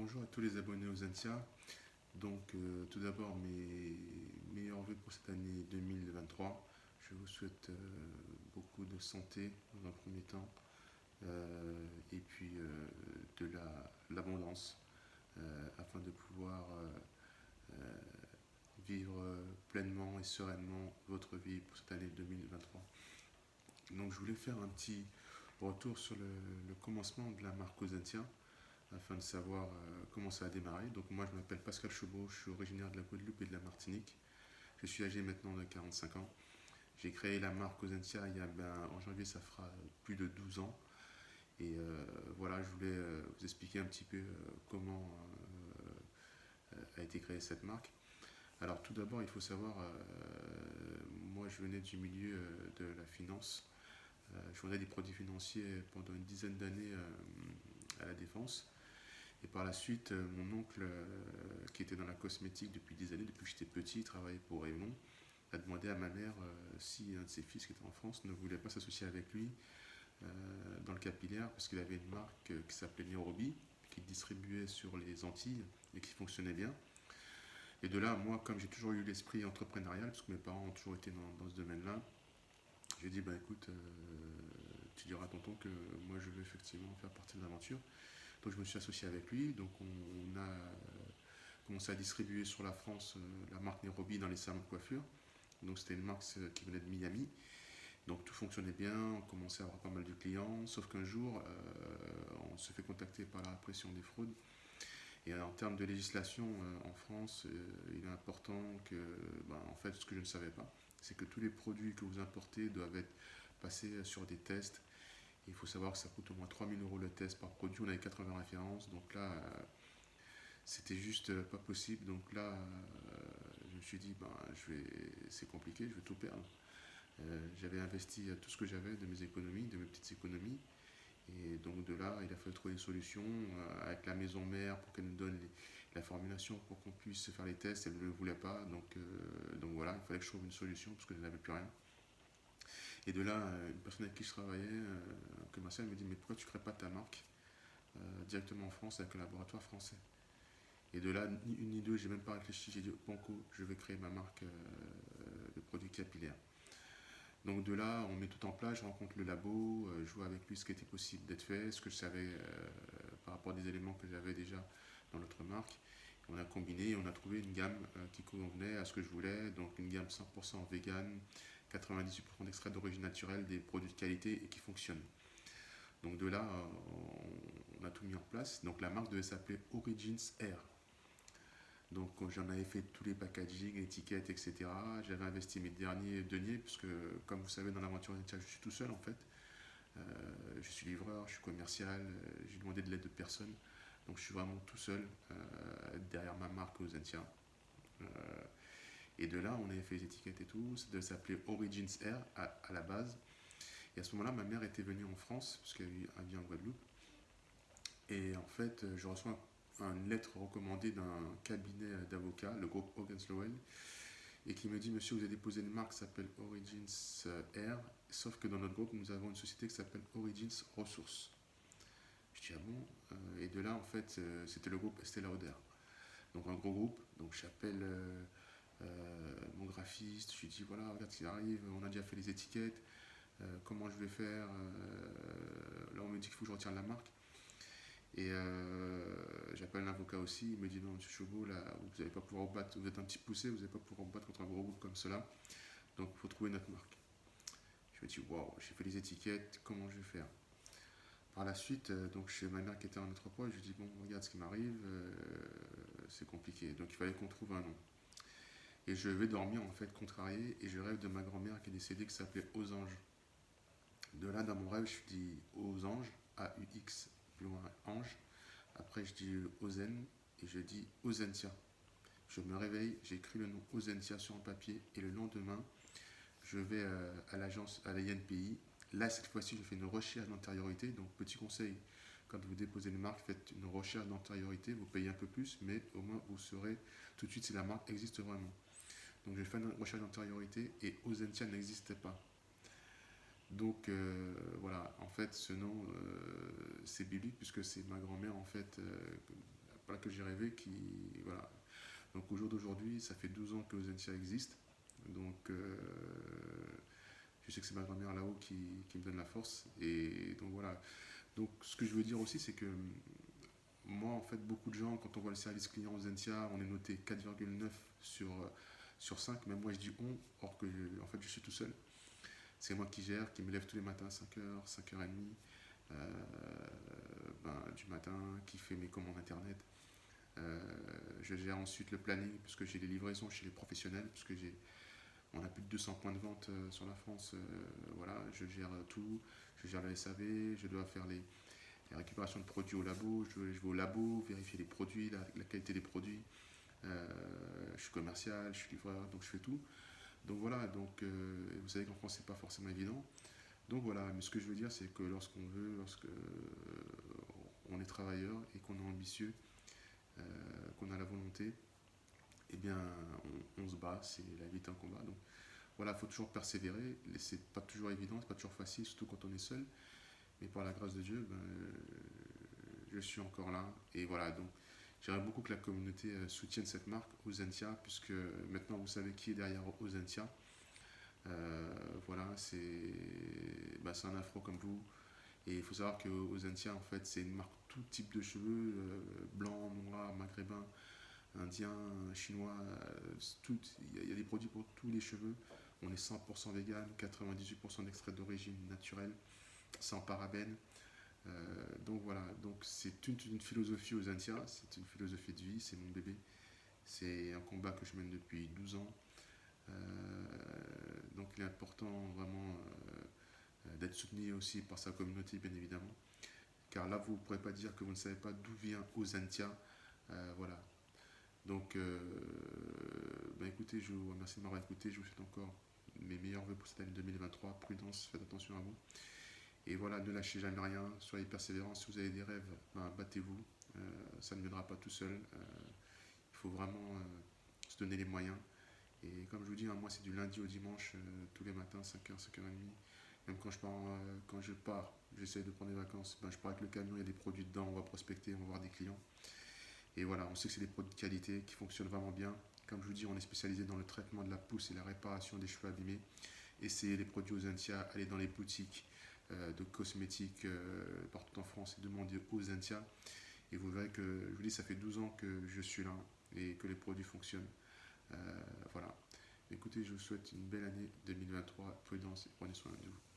Bonjour à tous les abonnés aux Zentia. Tout d'abord, mes meilleurs vœux pour cette année 2023. Je vous souhaite beaucoup de santé dans un premier temps, et puis l'abondance, afin de pouvoir vivre pleinement et sereinement votre vie pour cette année 2023. Donc, je voulais faire un petit retour sur le commencement de la marque Ozentia, afin de savoir comment ça a démarré. Donc moi je m'appelle Pascal Chauveau, je suis originaire de la Guadeloupe et de la Martinique. Je suis âgé maintenant de 45 ans. J'ai créé la marque Ozentia en janvier, ça fera plus de 12 ans. Et voilà, je voulais vous expliquer un petit peu comment a été créée cette marque. Alors tout d'abord, il faut savoir, moi je venais du milieu de la finance. Je vendais des produits financiers pendant une dizaine d'années à la Défense. Et par la suite, mon oncle, qui était dans la cosmétique depuis des années, depuis que j'étais petit, il travaillait pour Revlon, a demandé à ma mère si un de ses fils qui était en France ne voulait pas s'associer avec lui dans le capillaire, parce qu'il avait une marque qui s'appelait Neurobi, qui distribuait sur les Antilles et qui fonctionnait bien. Et de là, moi, comme j'ai toujours eu l'esprit entrepreneurial, parce que mes parents ont toujours été dans ce domaine-là, j'ai dit, bah écoute, tu diras à tonton que moi je veux effectivement faire partie de l'aventure. Donc je me suis associé avec lui, donc on a commencé à distribuer sur la France la marque Nairobi dans les salons de coiffure. Donc c'était une marque qui venait de Miami. Donc tout fonctionnait bien, on commençait à avoir pas mal de clients, sauf qu'un jour, on se fait contacter par la répression des fraudes. Et en termes de législation en France, il est important que, en fait, ce que je ne savais pas, c'est que tous les produits que vous importez doivent être passés sur des tests. Il faut savoir que ça coûte au moins 3 000 € le test par produit. On avait 80 références, donc là, c'était juste pas possible. Donc là, je me suis dit, c'est compliqué, je vais tout perdre. J'avais investi tout ce que j'avais de mes économies, de mes petites économies. Et donc de là, il a fallu trouver une solution avec la maison mère pour qu'elle nous donne la formulation pour qu'on puisse faire les tests. Elle ne le voulait pas, donc voilà, il fallait que je trouve une solution parce que je n'avais plus rien. Et de là, une personne avec qui je travaillais, un commercial, me dit, mais pourquoi tu ne crées pas ta marque directement en France avec un laboratoire français? Et de là, ni une ni deux, j'ai même pas réfléchi, j'ai dit, Banco, je vais créer ma marque de produits capillaires. Donc de là, on met tout en place, je rencontre le labo, je vois avec lui ce qui était possible d'être fait, ce que je savais par rapport à des éléments que j'avais déjà dans notre marque. On a combiné, on a trouvé une gamme qui convenait à ce que je voulais, donc une gamme 100% vegan, 98% d'extrait d'origine naturelle, des produits de qualité et qui fonctionnent. Donc de là, on a tout mis en place. Donc la marque devait s'appeler Origins Air. Donc j'en avais fait tous les packaging, étiquettes, etc. J'avais investi mes derniers deniers, puisque comme vous savez dans l'aventure Zentia, je suis tout seul en fait. Je suis livreur, je suis commercial, j'ai demandé de l'aide de personne. Donc je suis vraiment tout seul derrière ma marque aux Zentia. Et de là, on avait fait les étiquettes et tout. Ça devait s'appeler Origins Air à la base. Et à ce moment-là, ma mère était venue en France, parce qu'elle vit en Guadeloupe. Et en fait, je reçois une lettre recommandée d'un cabinet d'avocats, le groupe Hogan Lowell, et qui me dit, monsieur, vous avez déposé une marque qui s'appelle Origins Air, sauf que dans notre groupe, nous avons une société qui s'appelle Origins Ressources. Je dis, ah bon? Et de là, en fait, c'était le groupe Estée Lauder. Donc un gros groupe. Donc j'appelle mon graphiste, je lui dis, voilà, regarde ce qui arrive, on a déjà fait les étiquettes, comment je vais faire? Là, on me dit qu'il faut que je retire la marque. Et j'appelle l'avocat aussi, il me dit non, monsieur Chauveau, là, vous n'allez pas pouvoir vous battre, vous êtes un petit poussé, vous n'allez pas pouvoir vous battre contre un gros groupe comme cela, donc il faut trouver notre marque. Je me dis, waouh, j'ai fait les étiquettes, comment je vais faire? Par la suite, donc chez ma mère qui était en métropole, je lui dis, bon, regarde ce qui m'arrive, c'est compliqué, donc il fallait qu'on trouve un nom. Et je vais dormir en fait contrarié, et je rêve de ma grand-mère qui est décédée, qui s'appelait Aux Anges. De là, dans mon rêve, je dis Aux Anges, A-U-X, plus loin, Ange. Après, je dis Ozen et je dis Ozentia. Je me réveille, j'écris le nom Ozentia sur un papier et le lendemain, je vais à l'agence, à la INPI. Là, cette fois-ci, je fais une recherche d'antériorité. Donc, petit conseil, quand vous déposez une marque, faites une recherche d'antériorité. Vous payez un peu plus, mais au moins, vous saurez tout de suite si la marque existe vraiment. Donc, je fais une recherche d'antériorité et Ozentia n'existait pas. Donc voilà, en fait, ce nom, c'est biblique puisque c'est ma grand-mère, en fait, voilà, que j'ai rêvé, voilà. Donc au jour d'aujourd'hui, ça fait 12 ans que Ozentia existe. Donc je sais que c'est ma grand-mère là-haut qui me donne la force. Et donc voilà. Donc ce que je veux dire aussi, c'est que moi, en fait, beaucoup de gens, quand on voit le service client Ozentia, on est noté 4,9 sur 5. Même moi, je dis on, or que en fait, je suis tout seul. C'est moi qui gère, qui me lève tous les matins à 5h, 5h30 du matin, qui fait mes commandes internet. Je gère ensuite le planning, puisque j'ai les livraisons chez les professionnels, puisque on a plus de 200 points de vente sur la France. Voilà, je gère tout. Je gère la SAV, je dois faire les récupérations de produits au labo. Je vais au labo, vérifier les produits, la qualité des produits. Je suis commercial, je suis livreur, donc je fais tout. Donc voilà, donc vous savez qu'en France, c'est pas forcément évident. Donc voilà, mais ce que je veux dire, c'est que lorsque on est travailleur et qu'on est ambitieux, qu'on a la volonté, eh bien, on se bat, c'est la vie est un combat. Donc voilà, il faut toujours persévérer. C'est pas toujours évident, c'est pas toujours facile, surtout quand on est seul. Mais par la grâce de Dieu, je suis encore là. Et voilà, donc j'aimerais beaucoup que la communauté soutienne cette marque, Ozentia, puisque maintenant vous savez qui est derrière Ozentia. Voilà, c'est un afro comme vous. Et il faut savoir que Ozentia, en fait, c'est une marque tout type de cheveux, blanc, noir, maghrébin, indien, chinois, il y a des produits pour tous les cheveux. On est 100% vegan, 98% d'extrait d'origine naturelle, sans parabènes. Donc voilà, donc c'est une philosophie aux Intiens, c'est une philosophie de vie, c'est mon bébé. C'est un combat que je mène depuis 12 ans. Euh, donc il est important vraiment d'être soutenu aussi par sa communauté, bien évidemment. Car là, vous ne pourrez pas dire que vous ne savez pas d'où vient Ozentia. Voilà. Donc, écoutez, je vous remercie de m'avoir écouté. Je vous souhaite encore mes meilleurs voeux pour cette année 2023. Prudence, faites attention à vous. Et voilà, ne lâchez jamais rien, soyez persévérants. Si vous avez des rêves, battez-vous. Ça ne viendra pas tout seul. Il faut vraiment se donner les moyens. Et comme je vous dis, moi c'est du lundi au dimanche, tous les matins, 5h, 5h30. Même quand je pars, j'essaie de prendre des vacances, je pars avec le camion, il y a des produits dedans, on va prospecter, on va voir des clients. Et voilà, on sait que c'est des produits de qualité qui fonctionnent vraiment bien. Comme je vous dis, on est spécialisé dans le traitement de la pousse et la réparation des cheveux abîmés. Essayez les produits Ozentia, allez dans les boutiques de cosmétiques partout en France et demandez Ozentia. Et vous verrez que, je vous dis, ça fait 12 ans que je suis là et que les produits fonctionnent. Voilà. Écoutez, je vous souhaite une belle année 2023. Prudence et prenez soin de vous.